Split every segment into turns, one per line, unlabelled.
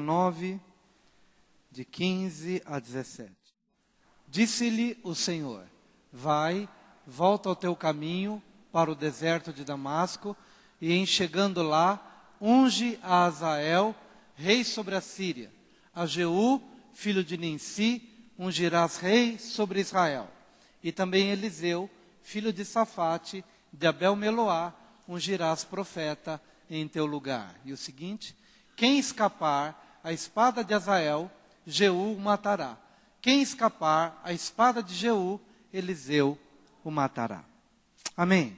19, de 15 a 17. Disse-lhe o Senhor: vai, volta ao teu caminho para o deserto de Damasco, e em chegando lá, unge a Azael, rei sobre a Síria. A Jeú, filho de Ninsi, ungirás rei sobre Israel. E também Eliseu, filho de Safate, de Abel-Meloá, ungirás profeta em teu lugar. E o seguinte: quem escapar a espada de Azael, Jeú o matará. Quem escapar a espada de Jeú, Eliseu o matará. Amém.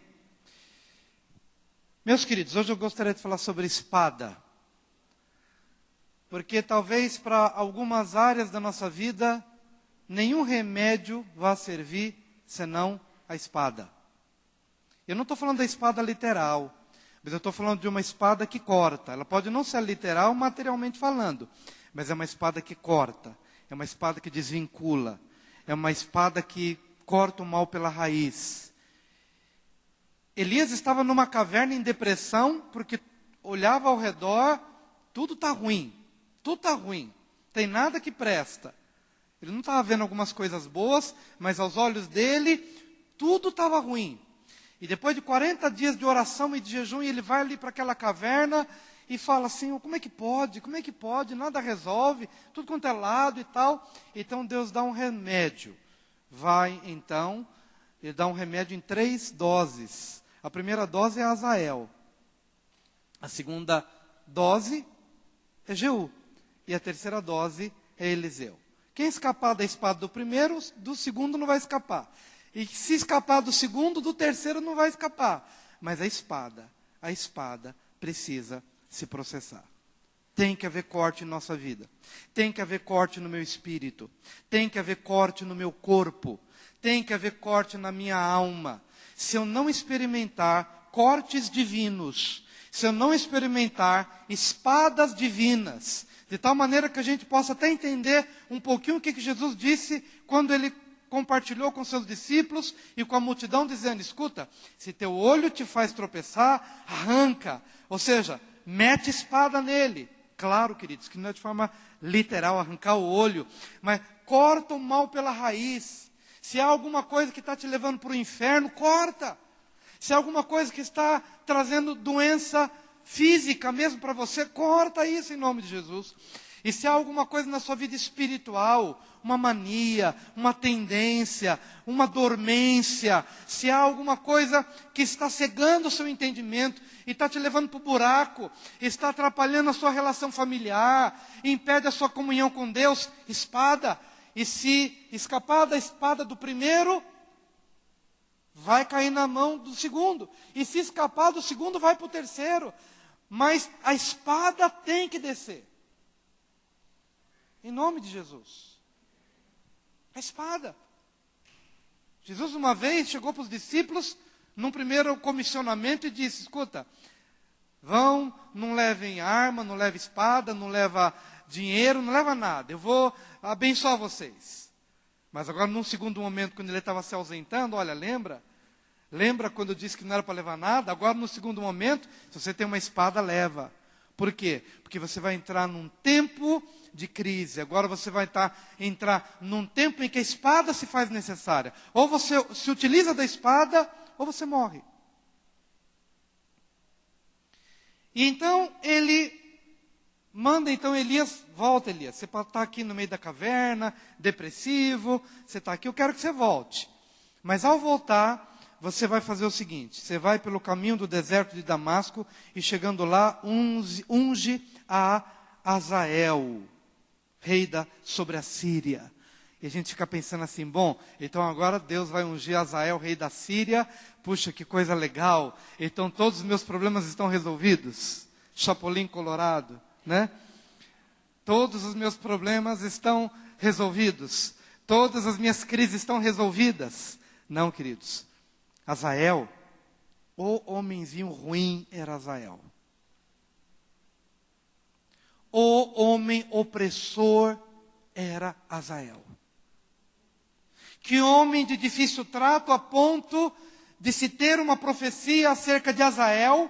Meus queridos, hoje eu gostaria de falar sobre espada. Porque talvez para algumas áreas da nossa vida, nenhum remédio vá servir senão a espada. Eu não estou falando da espada literal, mas eu estou falando de uma espada que corta. Ela pode não ser literal materialmente falando, mas é uma espada que corta. É uma espada que desvincula. É uma espada que corta o mal pela raiz. Elias estava numa caverna em depressão, porque olhava ao redor, tudo está ruim. Tudo está ruim. Tem nada que presta. Ele não estava vendo algumas coisas boas, mas aos olhos dele, tudo estava ruim. E depois de 40 dias de oração e de jejum, ele vai ali para aquela caverna e fala assim: como é que pode? Como é que pode? Nada resolve, tudo quanto é lado e tal. Então Deus dá um remédio. Vai então, ele dá um remédio em 3 doses. A primeira dose é Azael. A segunda dose é Jeú. E a terceira dose é Eliseu. Quem escapar da espada do primeiro, do segundo não vai escapar. E se escapar do segundo, do terceiro não vai escapar. Mas a espada precisa se processar. Tem que haver corte em nossa vida. Tem que haver corte no meu espírito. Tem que haver corte no meu corpo. Tem que haver corte na minha alma. Se eu não experimentar cortes divinos, se eu não experimentar espadas divinas, de tal maneira que a gente possa até entender um pouquinho o que Jesus disse quando ele compartilhou com seus discípulos e com a multidão, dizendo: escuta, se teu olho te faz tropeçar, arranca. Ou seja, mete espada nele. Claro, queridos, que não é de forma literal arrancar o olho, mas corta o mal pela raiz. Se há alguma coisa que está te levando para o inferno, corta. Se há alguma coisa que está trazendo doença física mesmo para você, corta isso em nome de Jesus. E se há alguma coisa na sua vida espiritual, uma mania, uma tendência, uma dormência, se há alguma coisa que está cegando o seu entendimento e está te levando para o buraco, está atrapalhando a sua relação familiar, impede a sua comunhão com Deus, espada. E se escapar da espada do primeiro, vai cair na mão do segundo. E se escapar do segundo, vai para o terceiro. Mas a espada tem que descer. Em nome de Jesus. A espada. Jesus uma vez chegou para os discípulos, num primeiro comissionamento, e disse: escuta, vão, não levem arma, não levem espada, não leva dinheiro, não leva nada. Eu vou abençoar vocês. Mas agora, num segundo momento, quando ele estava se ausentando, olha, lembra quando eu disse que não era para levar nada? Agora, no segundo momento, se você tem uma espada, leva. Por quê? Porque você vai entrar num tempo de crise. Agora você vai entrar num tempo em que a espada se faz necessária. Ou você se utiliza da espada, ou você morre. E então, ele manda, Elias, volta, Elias. Você está aqui no meio da caverna, depressivo, você está aqui, eu quero que você volte. Mas ao voltar, você vai fazer o seguinte: você vai pelo caminho do deserto de Damasco e chegando lá, unge a Azael, rei sobre a Síria. E a gente fica pensando assim: bom, então agora Deus vai ungir Azael, rei da Síria. Puxa, que coisa legal. Então todos os meus problemas estão resolvidos. Chapolin colorado, né? Todos os meus problemas estão resolvidos. Todas as minhas crises estão resolvidas. Não, queridos. Azael, o homenzinho ruim era Azael. O homem opressor era Azael. Que homem de difícil trato, a ponto de se ter uma profecia acerca de Azael,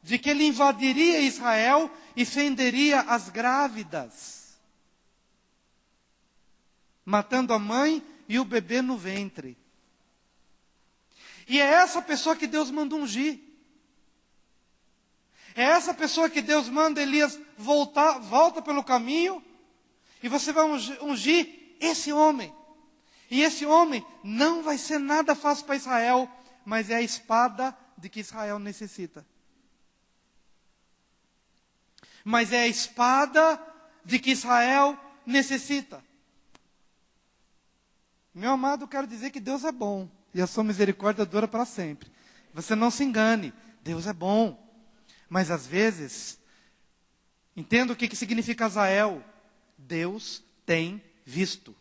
de que ele invadiria Israel e fenderia as grávidas, matando a mãe e o bebê no ventre. E é essa pessoa que Deus manda ungir. É essa pessoa que Deus manda Elias volta pelo caminho, e você vai ungir esse homem. E esse homem não vai ser nada fácil para Israel, mas é a espada de que Israel necessita. Mas é a espada de que Israel necessita. Meu amado, eu quero dizer que Deus é bom, e a sua misericórdia dura para sempre. Você não se engane, Deus é bom. Mas às vezes, entenda o que significa Azael. Deus tem visto.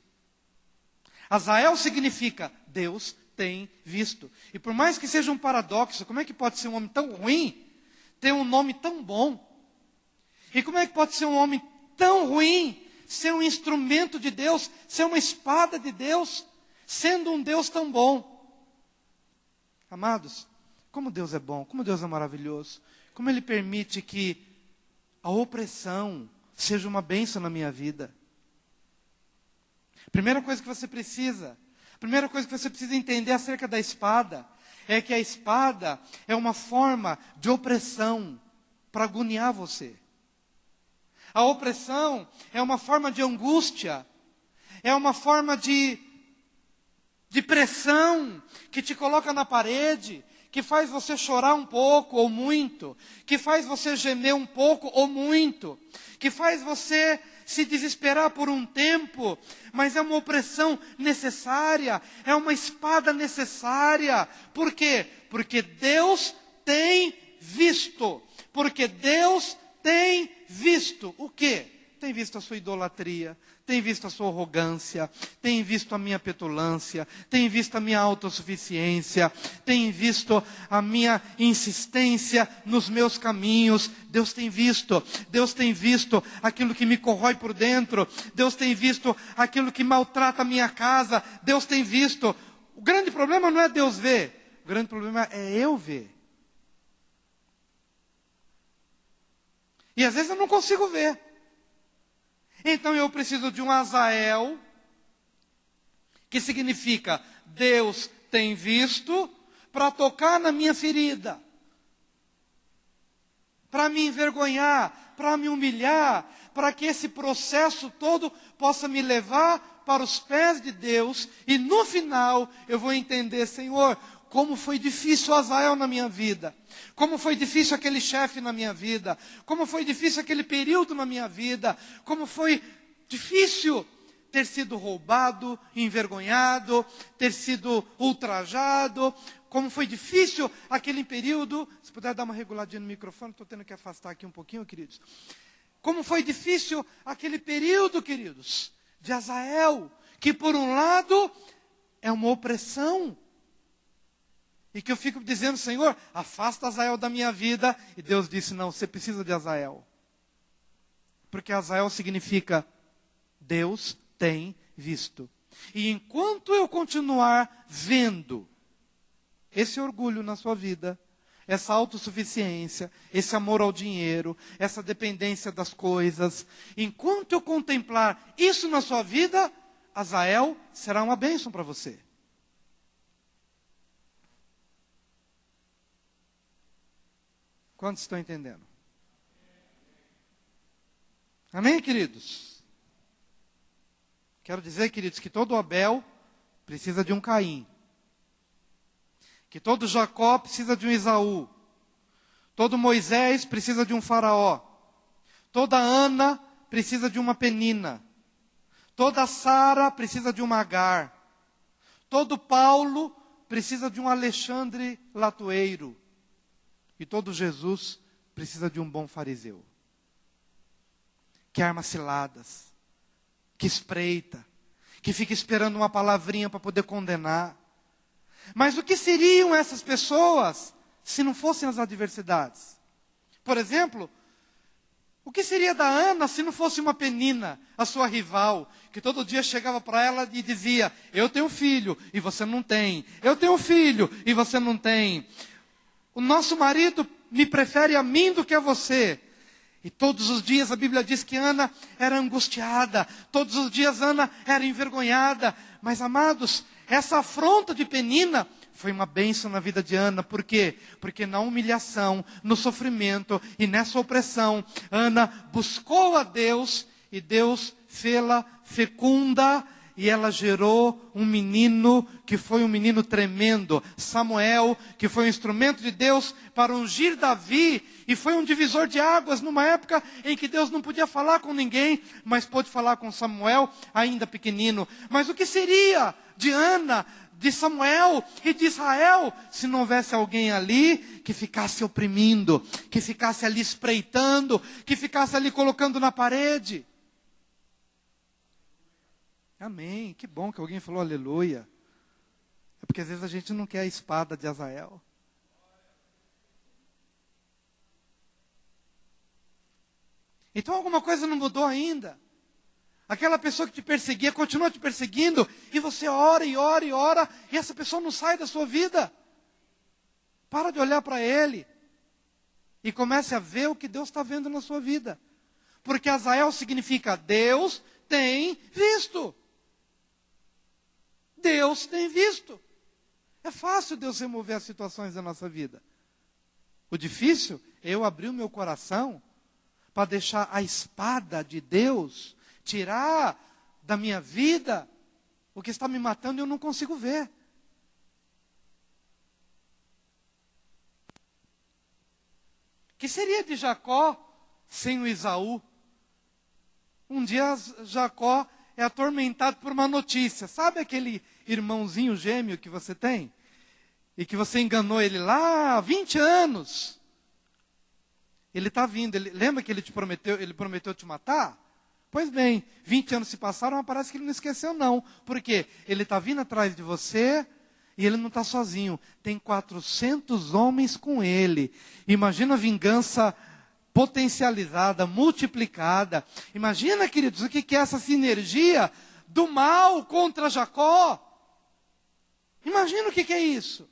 Azael significa Deus tem visto. E por mais que seja um paradoxo, como é que pode ser um homem tão ruim ter um nome tão bom? E como é que pode ser um homem tão ruim ser um instrumento de Deus, ser uma espada de Deus, sendo um Deus tão bom? Amados, como Deus é bom, como Deus é maravilhoso, como Ele permite que a opressão seja uma bênção na minha vida. Primeira coisa que você precisa entender acerca da espada, é que a espada é uma forma de opressão para agoniar você. A opressão é uma forma de angústia, é uma forma de pressão que te coloca na parede, que faz você chorar um pouco ou muito, que faz você gemer um pouco ou muito, que faz você se desesperar por um tempo, mas é uma opressão necessária, é uma espada necessária. Por quê? Porque Deus tem visto. Porque Deus tem visto o quê? Tem visto a sua idolatria, tem visto a sua arrogância, tem visto a minha petulância, tem visto a minha autossuficiência, tem visto a minha insistência nos meus caminhos. Deus tem visto aquilo que me corrói por dentro, Deus tem visto aquilo que maltrata a minha casa, Deus tem visto. O grande problema não é Deus ver, o grande problema é eu ver. E às vezes eu não consigo ver. Então eu preciso de um Azael, que significa Deus tem visto, para tocar na minha ferida, para me envergonhar, para me humilhar, para que esse processo todo possa me levar para os pés de Deus, e no final eu vou entender, Senhor, como foi difícil o Azael na minha vida, como foi difícil aquele chefe na minha vida, como foi difícil aquele período na minha vida, como foi difícil ter sido roubado, envergonhado, ter sido ultrajado, como foi difícil aquele período. Se puder dar uma reguladinha no microfone, estou tendo que afastar aqui um pouquinho, queridos. Como foi difícil aquele período, queridos, de Azael, que por um lado é uma opressão, e que eu fico dizendo, Senhor, afasta Azael da minha vida. E Deus disse, não, você precisa de Azael. Porque Azael significa, Deus tem visto. E enquanto eu continuar vendo esse orgulho na sua vida, essa autossuficiência, esse amor ao dinheiro, essa dependência das coisas, enquanto eu contemplar isso na sua vida, Azael será uma bênção para você. Quantos estão entendendo? Amém, queridos? Quero dizer, queridos, que todo Abel precisa de um Caim. Que todo Jacó precisa de um Esaú. Todo Moisés precisa de um Faraó. Toda Ana precisa de uma Penina. Toda Sara precisa de uma Agar. Todo Paulo precisa de um Alexandre Latoeiro. E todo Jesus precisa de um bom fariseu. Que arma ciladas, que espreita, que fica esperando uma palavrinha para poder condenar. Mas o que seriam essas pessoas se não fossem as adversidades? Por exemplo, o que seria da Ana se não fosse uma Penina, a sua rival, que todo dia chegava para ela e dizia, eu tenho filho e você não tem. Eu tenho filho e você não tem. O nosso marido me prefere a mim do que a você. E todos os dias a Bíblia diz que Ana era angustiada, todos os dias Ana era envergonhada. Mas, amados, essa afronta de Penina foi uma bênção na vida de Ana. Por quê? Porque na humilhação, no sofrimento e nessa opressão, Ana buscou a Deus e Deus fê-la fecunda. E ela gerou um menino que foi um menino tremendo, Samuel, que foi um instrumento de Deus para ungir Davi, e foi um divisor de águas numa época em que Deus não podia falar com ninguém, mas pôde falar com Samuel, ainda pequenino. Mas o que seria de Ana, de Samuel e de Israel, se não houvesse alguém ali que ficasse oprimindo, que ficasse ali espreitando, que ficasse ali colocando na parede? Amém, que bom que alguém falou aleluia. É porque às vezes a gente não quer a espada de Azael. Então alguma coisa não mudou ainda. Aquela pessoa que te perseguia continua te perseguindo, e você ora e ora e ora, e essa pessoa não sai da sua vida. Para de olhar para ele e comece a ver o que Deus está vendo na sua vida. Porque Azael significa Deus tem visto. Deus tem visto. É fácil Deus remover as situações da nossa vida. O difícil é eu abrir o meu coração para deixar a espada de Deus tirar da minha vida o que está me matando e eu não consigo ver. Que seria de Jacó sem o Esaú? Um dia Jacó é atormentado por uma notícia. Sabe aquele irmãozinho gêmeo que você tem? E que você enganou ele lá há 20 anos. Ele está vindo. Lembra que ele prometeu te matar? Pois bem, 20 anos se passaram, mas parece que ele não esqueceu não. Por quê? Ele está vindo atrás de você e ele não está sozinho. Tem 400 homens com ele. Imagina a vingança potencializada, multiplicada. Imagina, queridos, o que é essa sinergia do mal contra Jacó. Imagina o que é isso.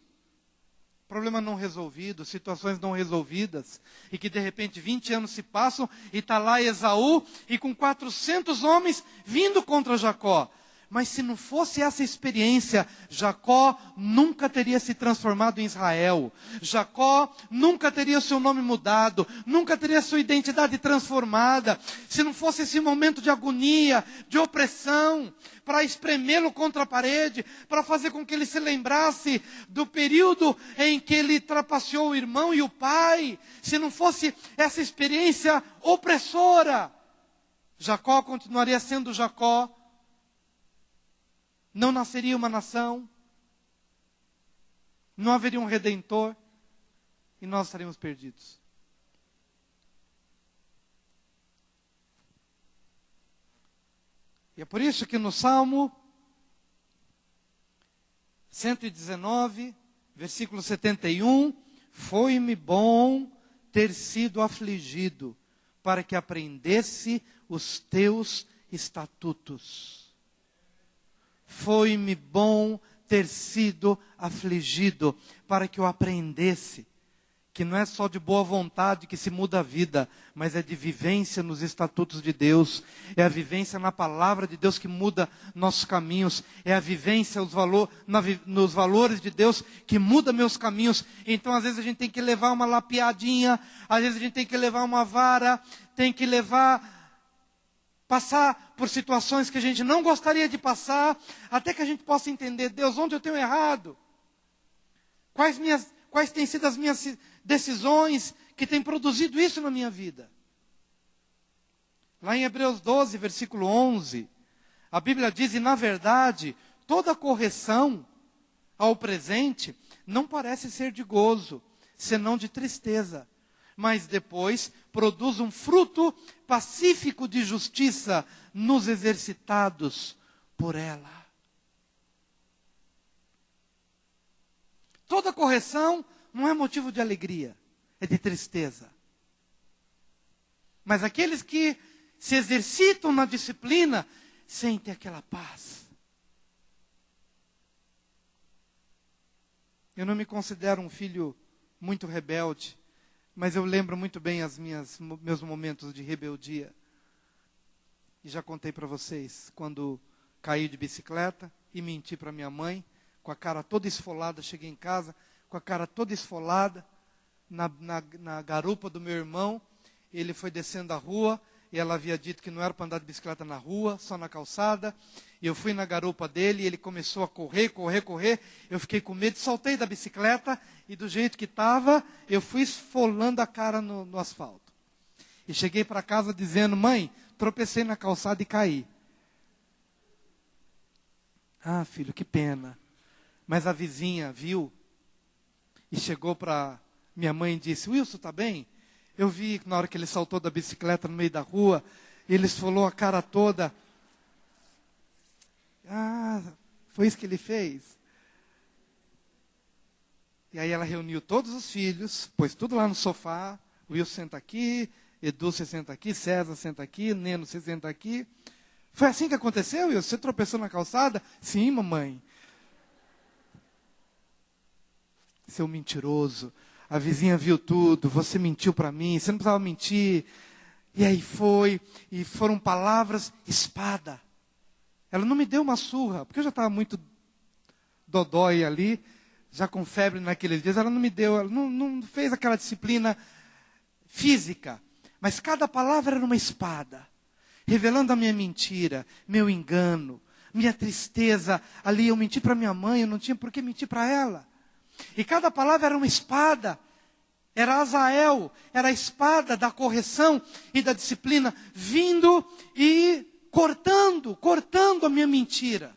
Problema não resolvido, situações não resolvidas, e que de repente 20 anos se passam, e está lá Esaú, e com 400 homens vindo contra Jacó. Mas se não fosse essa experiência, Jacó nunca teria se transformado em Israel. Jacó nunca teria seu nome mudado, nunca teria sua identidade transformada. Se não fosse esse momento de agonia, de opressão, para espremê-lo contra a parede, para fazer com que ele se lembrasse do período em que ele trapaceou o irmão e o pai. Se não fosse essa experiência opressora, Jacó continuaria sendo Jacó. Não nasceria uma nação, não haveria um redentor, e nós estaríamos perdidos. E é por isso que no Salmo 119, versículo 71, foi-me bom ter sido afligido, para que aprendesse os teus estatutos. Foi-me bom ter sido afligido, para que eu aprendesse que não é só de boa vontade que se muda a vida, mas é de vivência nos estatutos de Deus, é a vivência na palavra de Deus que muda nossos caminhos, é a vivência nos valores de Deus que muda meus caminhos. Então às vezes a gente tem que levar uma lapiadinha, às vezes a gente tem que levar uma vara, tem que passar por situações que a gente não gostaria de passar, até que a gente possa entender, Deus, onde eu tenho errado? Quais têm sido as minhas decisões que têm produzido isso na minha vida? Lá em Hebreus 12, versículo 11, a Bíblia diz, e na verdade, toda correção ao presente não parece ser de gozo, senão de tristeza, mas depois produz um fruto pacífico de justiça nos exercitados por ela. Toda correção não é motivo de alegria, é de tristeza. Mas aqueles que se exercitam na disciplina, sentem aquela paz. Eu não me considero um filho muito rebelde, Mas eu lembro muito bem meus momentos de rebeldia. E já contei para vocês, quando caí de bicicleta e menti para minha mãe, com a cara toda esfolada, cheguei em casa, com a cara toda esfolada, na garupa do meu irmão. Ele foi descendo a rua, e ela havia dito que não era para andar de bicicleta na rua, só na calçada. E eu fui na garupa dele, e ele começou a correr. Eu fiquei com medo, saltei da bicicleta, e do jeito que estava, eu fui esfolando a cara no asfalto. E cheguei para casa dizendo: mãe, tropecei na calçada e caí. Ah, filho, que pena. Mas a vizinha viu, e chegou para minha mãe e disse: Wilson, está bem? Eu vi na hora que ele saltou da bicicleta no meio da rua, ele esfolou a cara toda. Ah, foi isso que ele fez? E aí ela reuniu todos os filhos, pôs tudo lá no sofá. Wilson senta aqui, Edu, você senta aqui, César senta aqui, Neno, você senta aqui. Foi assim que aconteceu, Wilson? Você tropeçou na calçada? Sim, mamãe. Seu mentiroso. A vizinha viu tudo, você mentiu para mim, você não precisava mentir. E aí e foram palavras, espada. Ela não me deu uma surra, porque eu já estava muito dodói ali, já com febre naqueles dias. Ela não me deu, ela não fez aquela disciplina física. Mas cada palavra era uma espada, revelando a minha mentira, meu engano, minha tristeza. Ali eu menti para minha mãe, eu não tinha por que mentir para ela. E cada palavra era uma espada. Era Azael, era a espada da correção e da disciplina, vindo e cortando a minha mentira.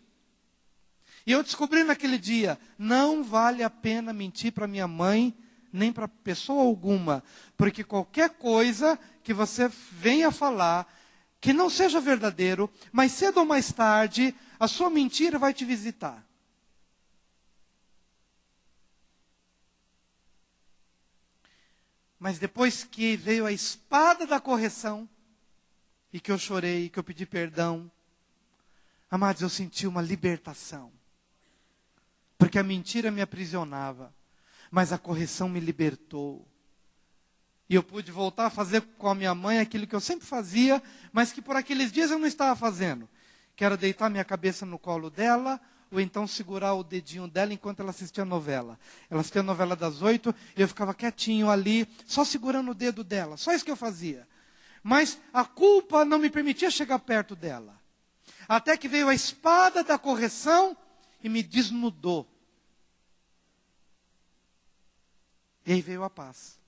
E eu descobri naquele dia: não vale a pena mentir para minha mãe, nem para pessoa alguma. Porque qualquer coisa que você venha falar, que não seja verdadeiro, mais cedo ou mais tarde, a sua mentira vai te visitar. Mas depois que veio a espada da correção, e que eu chorei, que eu pedi perdão, amados, eu senti uma libertação. Porque a mentira me aprisionava, mas a correção me libertou. E eu pude voltar a fazer com a minha mãe aquilo que eu sempre fazia, mas que por aqueles dias eu não estava fazendo. Que era deitar minha cabeça no colo dela, ou então segurar o dedinho dela enquanto ela assistia a novela. Ela assistia a novela das 8, e eu ficava quietinho ali, só segurando o dedo dela. Só isso que eu fazia. Mas a culpa não me permitia chegar perto dela. Até que veio a espada da correção e me desnudou. E aí veio a paz.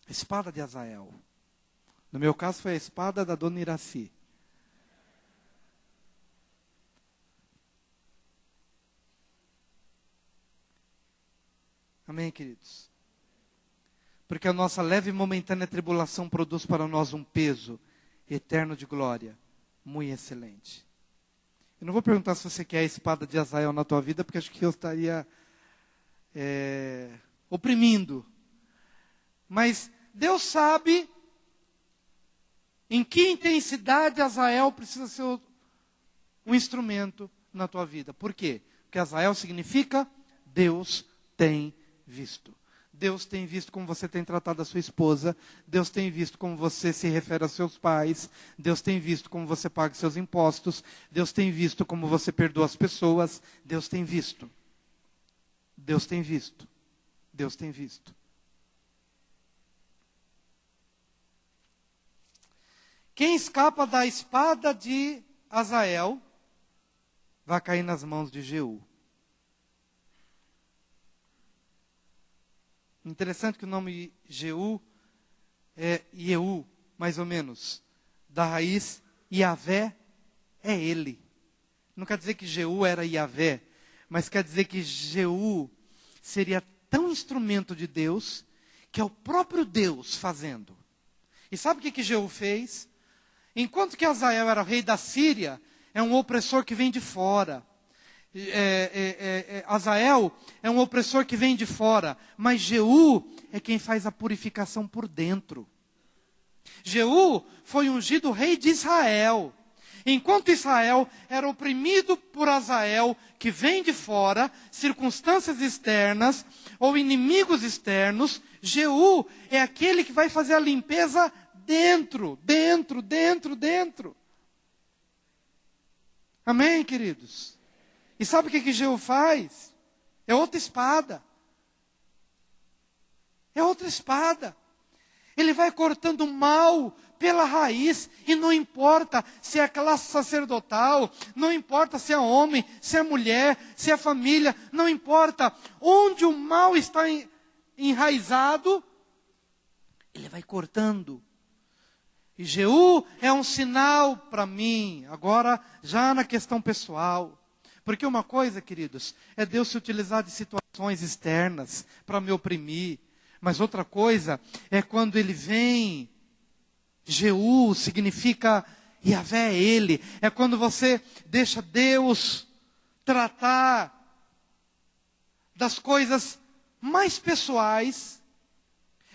A espada de Azael. No meu caso foi a espada da dona Iraci. Amém, queridos? Porque a nossa leve e momentânea tribulação produz para nós um peso eterno de glória, muito excelente. Eu não vou perguntar se você quer a espada de Azael na tua vida, porque acho que eu estaria oprimindo. Mas Deus sabe em que intensidade Azael precisa ser um instrumento na tua vida. Por quê? Porque Azael significa Deus tem visto. Deus tem visto como você tem tratado a sua esposa. Deus tem visto como você se refere aos seus pais. Deus tem visto como você paga seus impostos. Deus tem visto como você perdoa as pessoas. Deus tem visto. Deus tem visto. Deus tem visto. Quem escapa da espada de Azael vai cair nas mãos de Jeú. Interessante que o nome Jeú é Jeú, mais ou menos. Da raiz Yavé é ele. Não quer dizer que Jeú era Yavé, mas quer dizer que Jeú seria tão instrumento de Deus, que é o próprio Deus fazendo. E sabe o que Jeú fez? Enquanto que Azael era o rei da Síria, é um opressor que vem de fora. Azael é um opressor que vem de fora, mas Jeú é quem faz a purificação por dentro. Jeú foi ungido rei de Israel. Enquanto Israel era oprimido por Azael, que vem de fora, circunstâncias externas ou inimigos externos, Jeú é aquele que vai fazer a limpeza dentro. Amém, queridos? E sabe o que Jeú faz? É outra espada. É outra espada. Ele vai cortando o mal pela raiz, e não importa se é classe sacerdotal, não importa se é homem, se é mulher, se é família, não importa onde o mal está enraizado, ele vai cortando. E Jeú é um sinal para mim, agora já na questão pessoal. Porque uma coisa, queridos, é Deus se utilizar de situações externas para me oprimir. Mas outra coisa é quando ele vem. Jeú significa Yahvé é ele. É quando você deixa Deus tratar das coisas mais pessoais,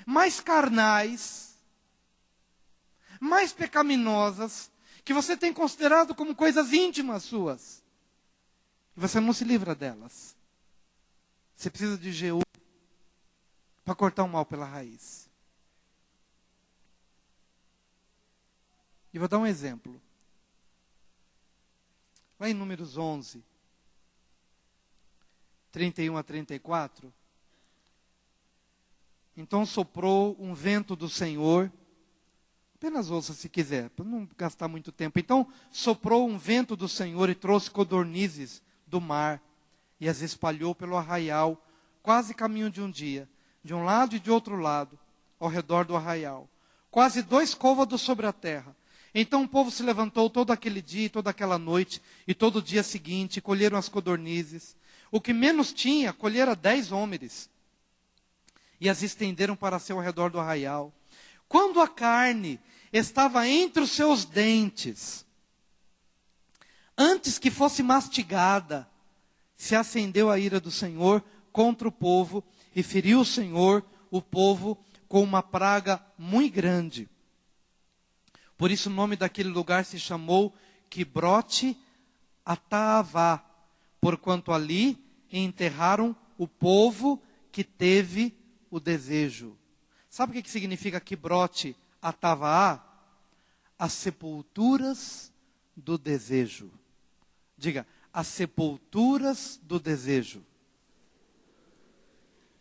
mais carnais, mais pecaminosas, que você tem considerado como coisas íntimas suas. E você não se livra delas. Você precisa de Jeú para cortar o mal pela raiz. E vou dar um exemplo. Lá em Números 11, 31 a 34. Então soprou um vento do Senhor. Apenas ouça se quiser, para não gastar muito tempo. Então soprou um vento do Senhor e trouxe codornizes do mar. E as espalhou pelo arraial, quase caminho de um dia. De um lado e de outro lado, ao redor do arraial. Quase 2 côvados sobre a terra. Então o povo se levantou todo aquele dia, toda aquela noite, e todo o dia seguinte, e colheram as codornizes. O que menos tinha, colhera 10 homens. E as estenderam para seu redor do arraial. Quando a carne estava entre os seus dentes, antes que fosse mastigada, se acendeu a ira do Senhor contra o povo, e feriu o Senhor, o povo, com uma praga muito grande. Por isso o nome daquele lugar se chamou Quibrote Ataavá, porquanto ali enterraram o povo que teve o desejo. Sabe o que significa Quibrote Ataavá? As sepulturas do desejo. Diga, as sepulturas do desejo.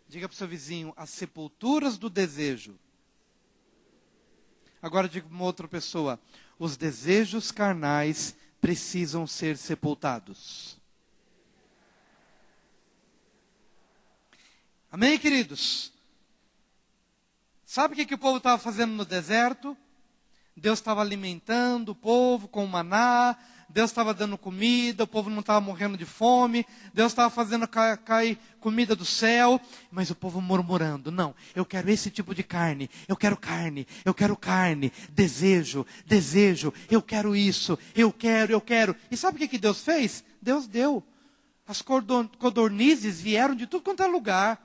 Diga para o seu vizinho, as sepulturas do desejo. Agora diga para uma outra pessoa, os desejos carnais precisam ser sepultados. Amém, queridos? Sabe o que o povo estava fazendo no deserto? Deus estava alimentando o povo com maná, Deus estava dando comida, o povo não estava morrendo de fome, Deus estava fazendo cair comida do céu, mas o povo murmurando, não, eu quero esse tipo de carne, eu quero carne, desejo, eu quero isso, eu quero. E sabe o que Deus fez? Deus deu. As codornizes vieram de tudo quanto é lugar.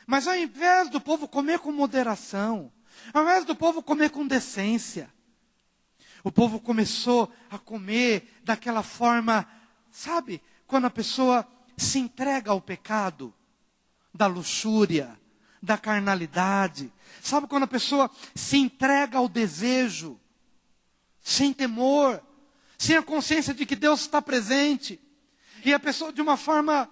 Mas ao invés do povo comer com moderação, ao invés do povo comer com decência, o povo começou a comer daquela forma, sabe? Quando a pessoa se entrega ao pecado, da luxúria, da carnalidade. Sabe quando a pessoa se entrega ao desejo, sem temor, sem a consciência de que Deus está presente. E a pessoa de uma forma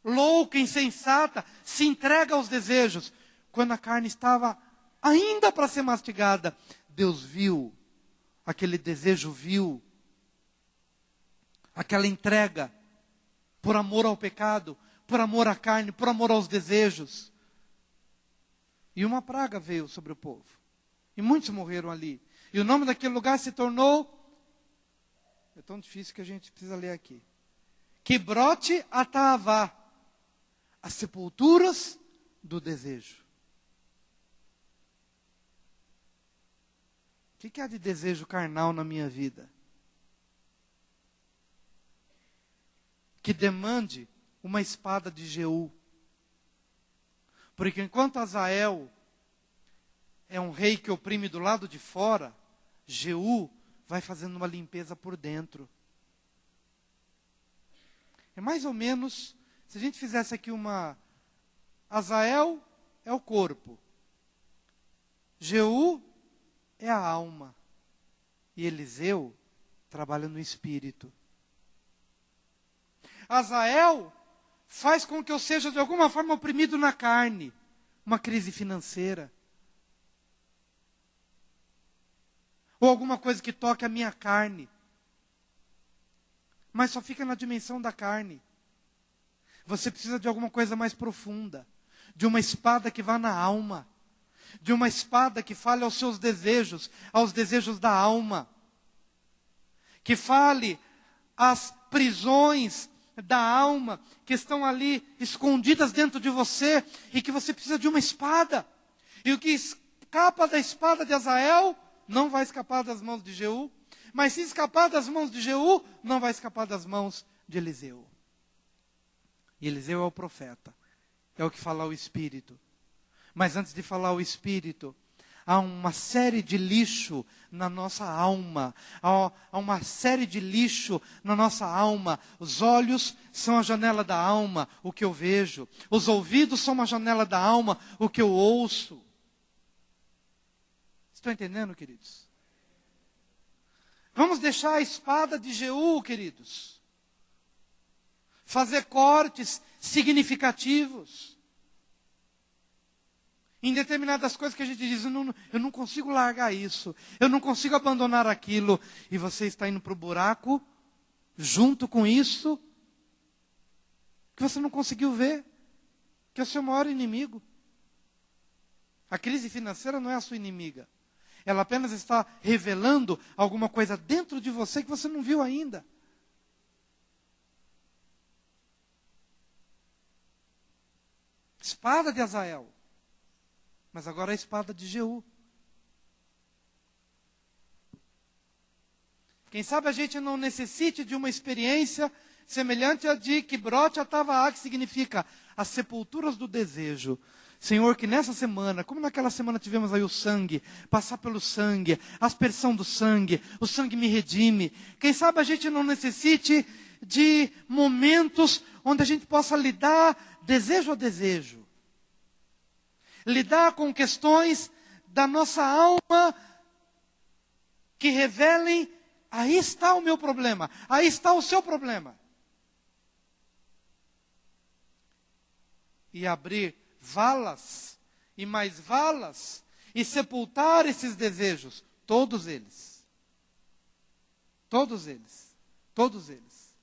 louca, insensata, se entrega aos desejos. Quando a carne estava ainda para ser mastigada, Deus viu, aquele desejo viu, aquela entrega, por amor ao pecado, por amor à carne, por amor aos desejos. E uma praga veio sobre o povo. E muitos morreram ali. E o nome daquele lugar se tornou, é tão difícil que a gente precisa ler aqui. Quibrote Ataavá, as sepulturas do desejo. O que há de desejo carnal na minha vida? Que demande uma espada de Jeú. Porque enquanto Azael é um rei que oprime do lado de fora, Jeú vai fazendo uma limpeza por dentro. É mais ou menos, se a gente fizesse aqui uma... Azael é o corpo. Jeú é a alma. E Eliseu trabalha no espírito. Azael faz com que eu seja de alguma forma oprimido na carne. Uma crise financeira. Ou alguma coisa que toque a minha carne. Mas só fica na dimensão da carne. Você precisa de alguma coisa mais profunda. De uma espada que vá na alma. De uma espada que fale aos seus desejos, aos desejos da alma. Que fale às prisões da alma, que estão ali escondidas dentro de você, e que você precisa de uma espada. E o que escapa da espada de Azael, não vai escapar das mãos de Jeú, mas se escapar das mãos de Jeú, não vai escapar das mãos de Eliseu. E Eliseu é o profeta, é o que fala o Espírito. Mas antes de falar o Espírito, há uma série de lixo na nossa alma. Há uma série de lixo na nossa alma. Os olhos são a janela da alma, o que eu vejo. Os ouvidos são uma janela da alma, o que eu ouço. Estão entendendo, queridos? Vamos deixar a espada de Jeú, queridos. Fazer cortes significativos. Em determinadas coisas que a gente diz, eu não consigo largar isso, eu não consigo abandonar aquilo, e você está indo para o buraco, junto com isso, que você não conseguiu ver, que é o seu maior inimigo. A crise financeira não é a sua inimiga, ela apenas está revelando alguma coisa dentro de você que você não viu ainda. Espada de Azael. Mas agora a espada de Jeú. Quem sabe a gente não necessite de uma experiência semelhante à de Kibroth Hatavá, que significa as sepulturas do desejo. Senhor, que nessa semana, como naquela semana tivemos aí o sangue, passar pelo sangue, a aspersão do sangue, o sangue me redime. Quem sabe a gente não necessite de momentos onde a gente possa lidar desejo a desejo. Lidar com questões da nossa alma que revelem, aí está o meu problema, aí está o seu problema. E abrir valas, e mais valas, e sepultar esses desejos, todos eles. Todos eles. Todos eles.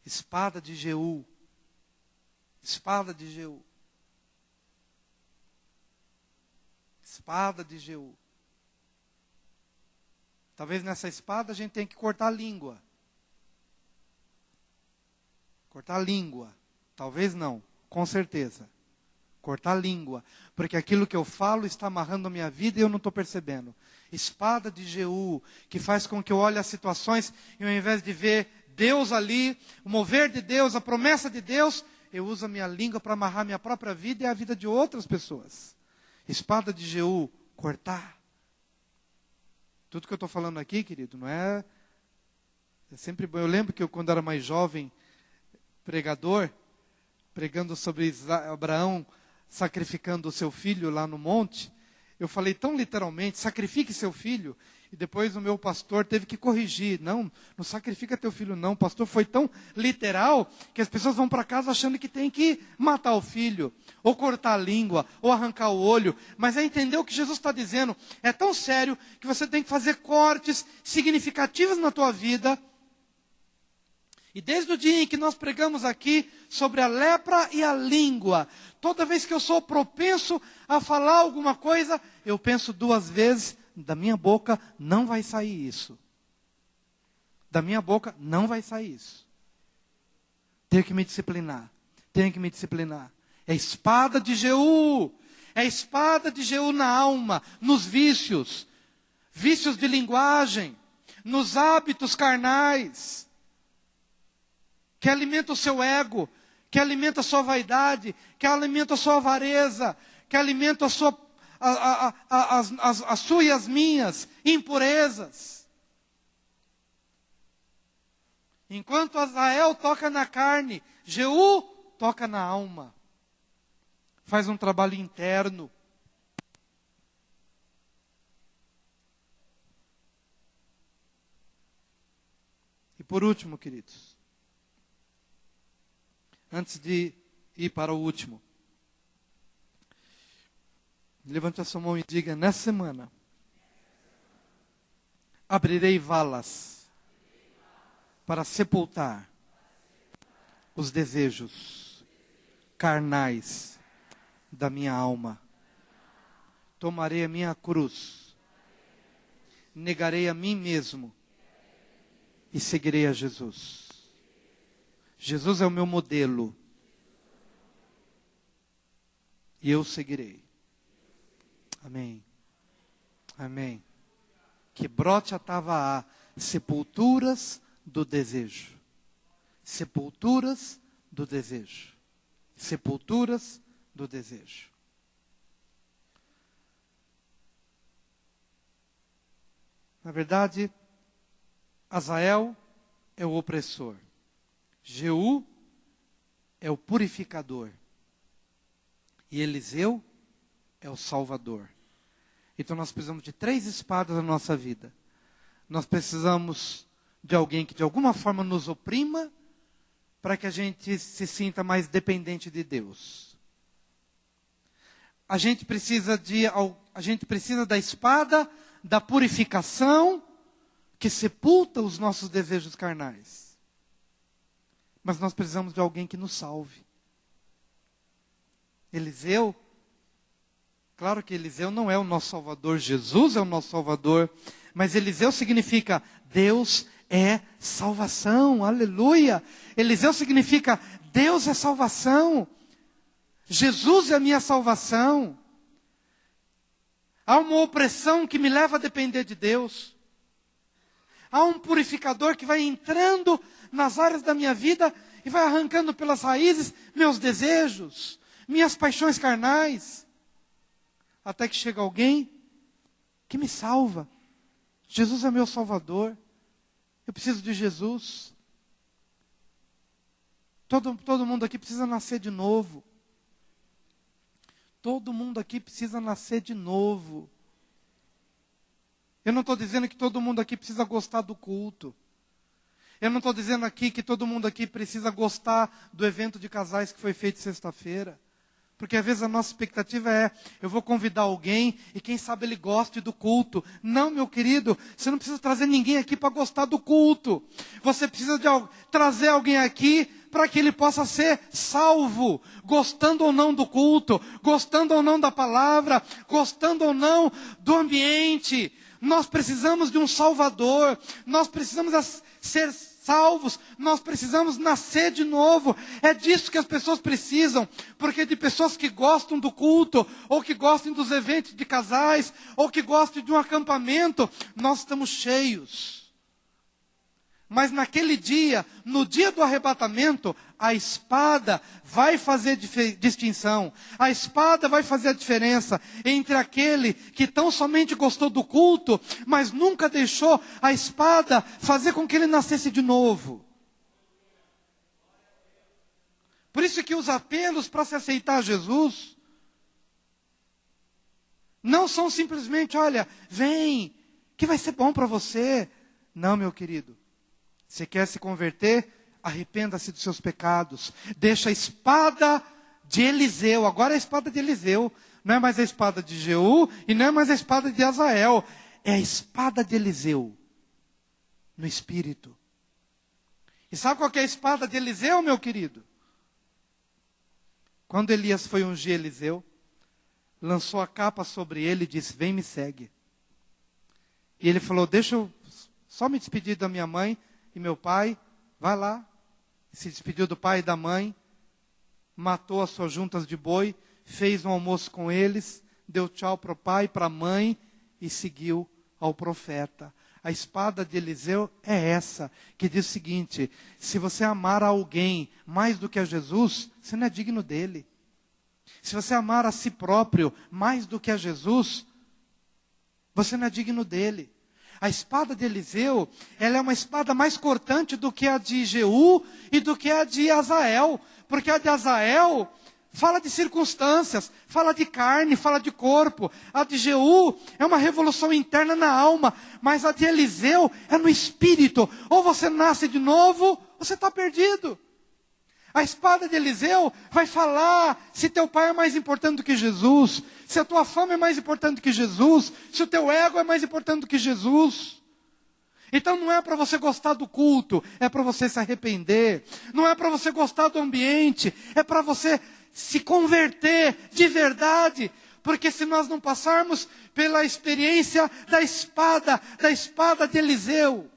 Espada de Jeú. Espada de Jeú. Espada de Jeú. Talvez nessa espada a gente tenha que cortar a língua. Cortar a língua. Talvez não, com certeza. Cortar a língua. Porque aquilo que eu falo está amarrando a minha vida e eu não estou percebendo. Espada de Jeú, que faz com que eu olhe as situações e ao invés de ver Deus ali, o mover de Deus, a promessa de Deus, eu uso a minha língua para amarrar minha própria vida e a vida de outras pessoas. Espada de Jeú, cortar. Tudo que eu estou falando aqui, querido, não é... É sempre bom. Eu lembro que eu, quando era mais jovem, pregador, pregando sobre Abraão sacrificando o seu filho lá no monte, eu falei tão literalmente, sacrifique seu filho, e depois o meu pastor teve que corrigir. Não sacrifica teu filho não. O pastor foi tão literal que as pessoas vão para casa achando que tem que matar o filho, ou cortar a língua, ou arrancar o olho. Mas é entender o que Jesus está dizendo. É tão sério que você tem que fazer cortes significativos na tua vida. E desde o dia em que nós pregamos aqui sobre a lepra e a língua, toda vez que eu sou propenso a falar alguma coisa, eu penso duas vezes, da minha boca não vai sair isso. Da minha boca não vai sair isso. Tenho que me disciplinar. Tenho que me disciplinar. É espada de Jeú. É espada de Jeú na alma, nos vícios. Vícios de linguagem, nos hábitos carnais. Que alimenta o seu ego, que alimenta a sua vaidade, que alimenta a sua avareza, que alimenta a sua e as minhas impurezas. Enquanto Azael toca na carne, Jeú toca na alma. Faz um trabalho interno. E por último, queridos, antes de ir para o último, levante a sua mão e diga: nessa semana, abrirei valas para sepultar os desejos carnais da minha alma. Tomarei a minha cruz, negarei a mim mesmo e seguirei a Jesus. Jesus é o meu modelo. E eu seguirei. Amém. Amém. Que brote a Tavaá, sepulturas do desejo. Sepulturas do desejo. Sepulturas do desejo. Na verdade, Azael é o opressor. Jeú é o purificador. E Eliseu é o salvador. Então nós precisamos de 3 espadas na nossa vida. Nós precisamos de alguém que de alguma forma nos oprima, para que a gente se sinta mais dependente de Deus. A gente precisa da espada da purificação, que sepulta os nossos desejos carnais. Mas nós precisamos de alguém que nos salve. Eliseu, claro que Eliseu não é o nosso Salvador, Jesus é o nosso Salvador, mas Eliseu significa Deus é salvação, aleluia. Eliseu significa Deus é salvação, Jesus é a minha salvação. Há uma opressão que me leva a depender de Deus. Há um purificador que vai entrando nas áreas da minha vida e vai arrancando pelas raízes meus desejos, minhas paixões carnais. Até que chega alguém que me salva. Jesus é meu Salvador. Eu preciso de Jesus. Todo mundo aqui precisa nascer de novo. Todo mundo aqui precisa nascer de novo. Eu não estou dizendo que todo mundo aqui precisa gostar do culto. Eu não estou dizendo aqui que todo mundo aqui precisa gostar do evento de casais que foi feito sexta-feira. Porque às vezes a nossa expectativa é, eu vou convidar alguém e quem sabe ele goste do culto. Não, meu querido, você não precisa trazer ninguém aqui para gostar do culto. Você precisa trazer alguém aqui para que ele possa ser salvo, gostando ou não do culto, gostando ou não da palavra, gostando ou não do ambiente. Nós precisamos de um Salvador, nós precisamos ser salvos, nós precisamos nascer de novo. É disso que as pessoas precisam, porque de pessoas que gostam do culto, ou que gostem dos eventos de casais, ou que gostem de um acampamento, nós estamos cheios. Mas naquele dia, no dia do arrebatamento, a espada vai fazer distinção. A espada vai fazer a diferença entre aquele que tão somente gostou do culto, mas nunca deixou a espada fazer com que ele nascesse de novo. Por isso que os apelos para se aceitar Jesus não são simplesmente, olha, vem, que vai ser bom para você. Não, meu querido. Você quer se converter? Arrependa-se dos seus pecados. Deixa a espada de Eliseu. Agora é a espada de Eliseu. Não é mais a espada de Jeú e não é mais a espada de Azael. É a espada de Eliseu. No espírito. E sabe qual que é a espada de Eliseu, meu querido? Quando Elias foi ungir Eliseu, lançou a capa sobre ele e disse, vem me segue. E ele falou, deixa eu só me despedir da minha mãe e meu pai, vai lá. Se despediu do pai e da mãe, matou as suas juntas de boi, fez um almoço com eles, deu tchau para o pai e para a mãe e seguiu ao profeta. A espada de Eliseu é essa, que diz o seguinte, se você amar a alguém mais do que a Jesus, você não é digno dele. se você amar a si próprio mais do que a Jesus, você não é digno dele. A espada de Eliseu, ela é uma espada mais cortante do que a de Jeú e do que a de Azael. Porque a de Azael fala de circunstâncias, fala de carne, fala de corpo. A de Jeú é uma revolução interna na alma, mas a de Eliseu é no espírito. Ou você nasce de novo, ou você está perdido. A espada de Eliseu vai falar se teu pai é mais importante do que Jesus, se a tua fama é mais importante do que Jesus, se o teu ego é mais importante do que Jesus. Então não é para você gostar do culto, é para você se arrepender. Não é para você gostar do ambiente, é para você se converter de verdade. Porque se nós não passarmos pela experiência da espada de Eliseu,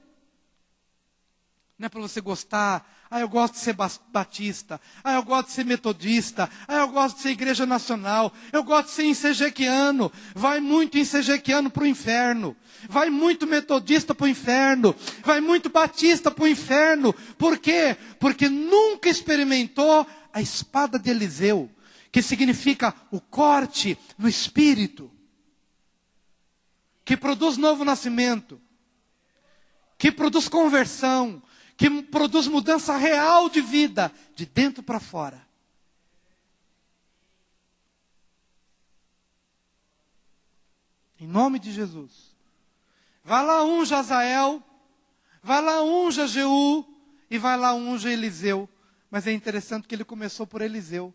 não é para você gostar. Eu gosto de ser batista. Eu gosto de ser metodista. Eu gosto de ser igreja nacional. Eu gosto de ser ensejequiano. Vai muito ensejequiano para o inferno. Vai muito metodista para o inferno. Vai muito batista para o inferno. Por quê? Porque nunca experimentou a espada de Eliseu, que significa o corte no espírito, que produz novo nascimento, que produz conversão, que produz mudança real de vida, de dentro para fora. Em nome de Jesus. Vai lá unja Azael, vai lá unja Jeú, e vai lá unja Eliseu. Mas é interessante que ele começou por Eliseu.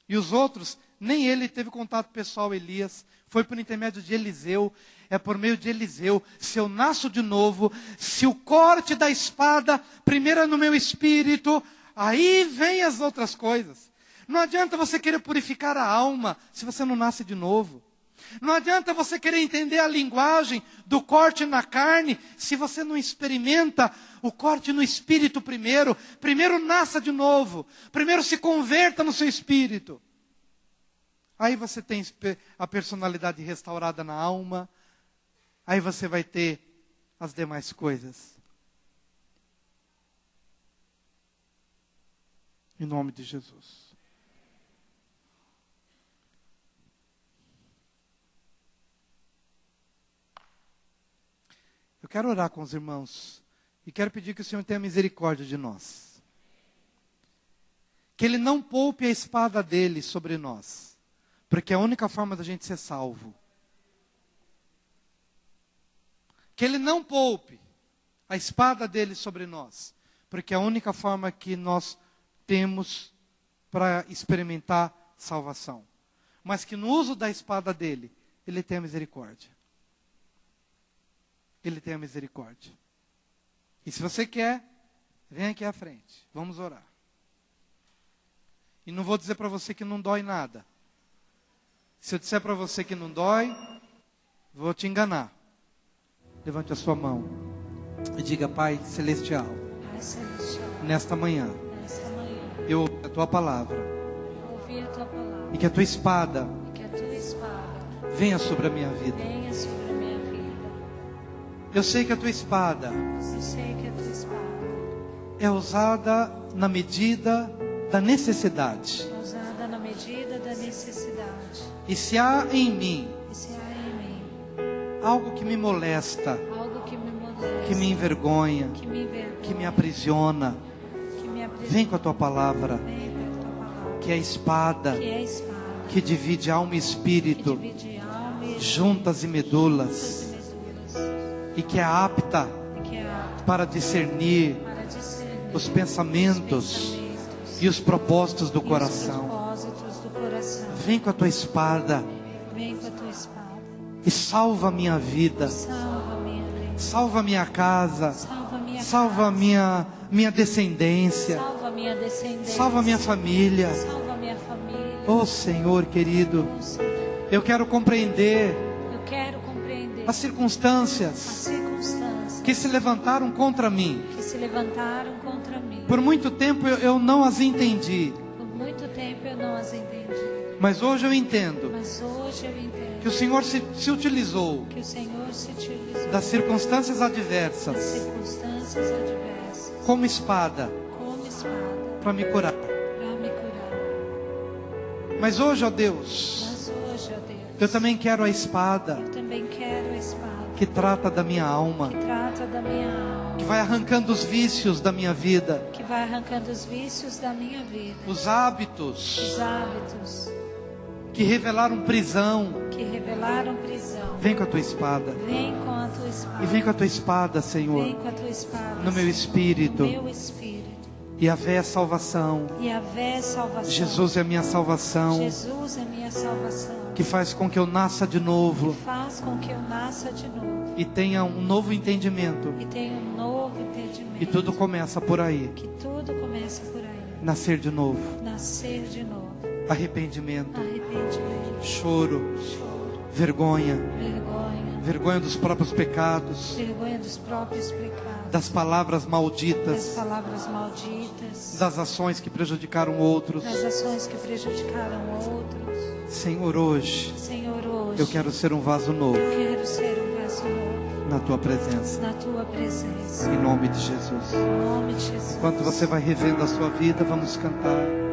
E os outros, nem ele teve contato pessoal, Elias. Foi por intermédio de Eliseu. É por meio de Eliseu. Se eu nasço de novo, se o corte da espada primeiro é no meu espírito, aí vem as outras coisas. Não adianta você querer purificar a alma se você não nasce de novo. Não adianta você querer entender a linguagem do corte na carne se você não experimenta o corte no espírito primeiro. Primeiro nasça de novo. Primeiro se converta no seu espírito. Aí você tem a personalidade restaurada na alma. Aí você vai ter as demais coisas. Em nome de Jesus. Eu quero orar com os irmãos. E quero pedir que o Senhor tenha misericórdia de nós. Que Ele não poupe a espada dele sobre nós. Porque é a única forma da gente ser salvo. Que Ele não poupe a espada dele sobre nós. Porque é a única forma que nós temos para experimentar salvação. Mas que no uso da espada dele, Ele tenha misericórdia. Ele tenha misericórdia. E se você quer, vem aqui à frente. Vamos orar. E não vou dizer para você que não dói nada. Se eu disser para você que não dói, vou te enganar. Levante a sua mão e diga: Pai Celestial, nesta manhã, eu ouvi a Tua palavra, e que a Tua espada venha sobre a minha vida. Eu sei que a Tua espada é usada na medida da necessidade. E se há em mim algo que me molesta, que me envergonha, que me aprisiona, vem com a Tua palavra, que é a espada que divide alma e espírito, juntas e medulas, e que é apta para discernir os pensamentos e os propósitos do coração. Vem com a Tua espada e salva a minha vida, salva a minha casa, salva a minha descendência, salva a minha família. Oh Senhor querido, eu quero compreender as circunstâncias que se levantaram contra mim. Por muito tempo eu não as entendi. Mas hoje eu entendo que o Senhor se utilizou das circunstâncias adversas como espada para me curar. Mas hoje, ó Deus, eu também quero a espada que trata da minha alma, que vai arrancando os vícios da minha vida, os hábitos que revelaram prisão. Vem com a tua espada. E vem com a tua espada, Senhor, no meu espírito. Yahvé é salvação. Jesus é minha salvação. Que faz com que eu nasça de novo. E tenha um novo entendimento. E tudo começa por aí. Nascer de novo. Arrependimento. Choro. Vergonha. Vergonha dos próprios pecados. Das palavras malditas. Das ações que prejudicaram outros. Senhor, hoje eu quero ser um vaso novo. Na tua presença. Em nome de Jesus. Enquanto você vai revendo a sua vida, vamos cantar.